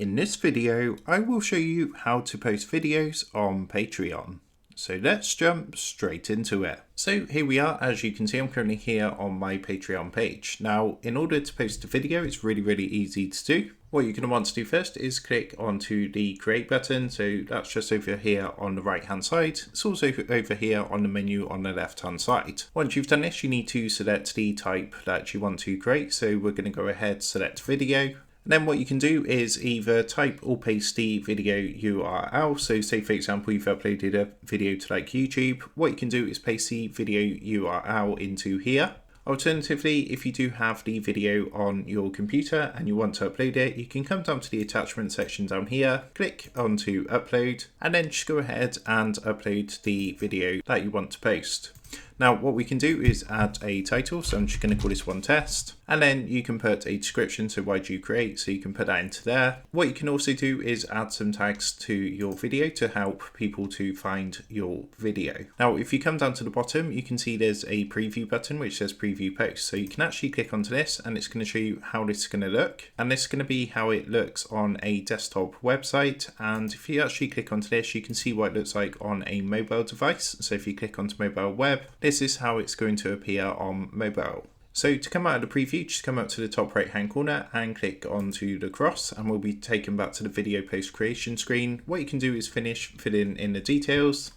In this video, I will show you how to post videos on Patreon. So let's jump straight into it. So here we are. As you can see, I'm currently here on my Patreon page. Now, in order to post a video, it's really easy to do. What you're going to want to do first is click onto the create button. So that's just over here on the right hand side. It's also over here on the menu on the left hand side. Once you've done this, you need to select the type that you want to create. So we're going to go ahead, select video. And then what you can do is either type or paste the video URL. So say for example, you've uploaded a video to like YouTube. What you can do is paste the video URL into here. Alternatively, if you do have the video on your computer and you want to upload it, you can come down to the attachment section down here, click onto upload, and then just go ahead and upload the video that you want to post. Now what we can do is add a title, so I'm just going to call this one test, and then you can put a description, so why do you create, so you can put that into there. What you can also do is add some tags to your video to help people to find your video. Now if you come down to the bottom, you can see there's a preview button which says preview post, so you can actually click onto this and it's going to show you how this is going to look, and this is going to be how it looks on a desktop website. And if you actually click onto this, you can see what it looks like on a mobile device. So if you click onto mobile web, this is how it's going to appear on mobile. So to come out of the preview, just come up to the top right hand corner and click onto the cross, and we'll be taken back to the video post creation screen. What you can do is fill in the details.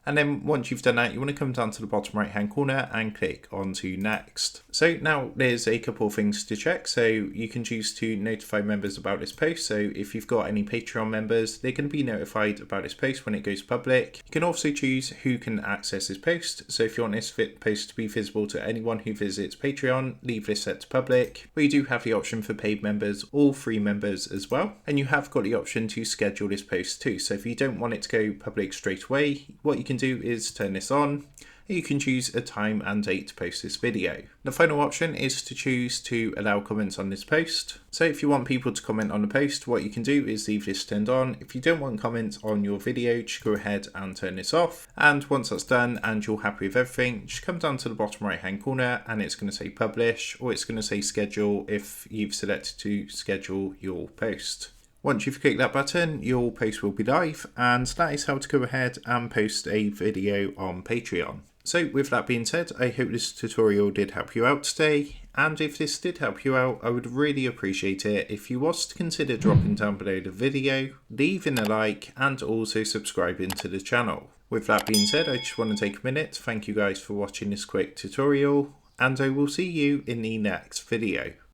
And then once you've done that, you want to come down to the bottom right hand corner and click onto next. So now there's a couple of things to check. So you can choose to notify members about this post. So if you've got any Patreon members, they're going to be notified about this post when it goes public. You can also choose who can access this post. So if you want this post to be visible to anyone who visits Patreon, leave this set to public. But you do have the option for paid members or free members as well. And you have got the option to schedule this post too. So if you don't want it to go public straight away, what you can do is turn this on. You can choose a time and date to post this video. The final option is to choose to allow comments on this post. So if you want people to comment on the post, what you can do is leave this turned on. If you don't want comments on your video, just go ahead and turn this off. And once that's done and you're happy with everything, just come down to the bottom right hand corner and it's going to say publish, or it's going to say schedule if you've selected to schedule your post. Once you've clicked that button, your post will be live, and that is how to go ahead and post a video on Patreon. So with that being said, I hope this tutorial did help you out today, and if this did help you out, I would really appreciate it if you was to consider dropping down below the video, leaving a like, and also subscribing to the channel. With that being said, I just want to take a minute to thank you guys for watching this quick tutorial, and I will see you in the next video.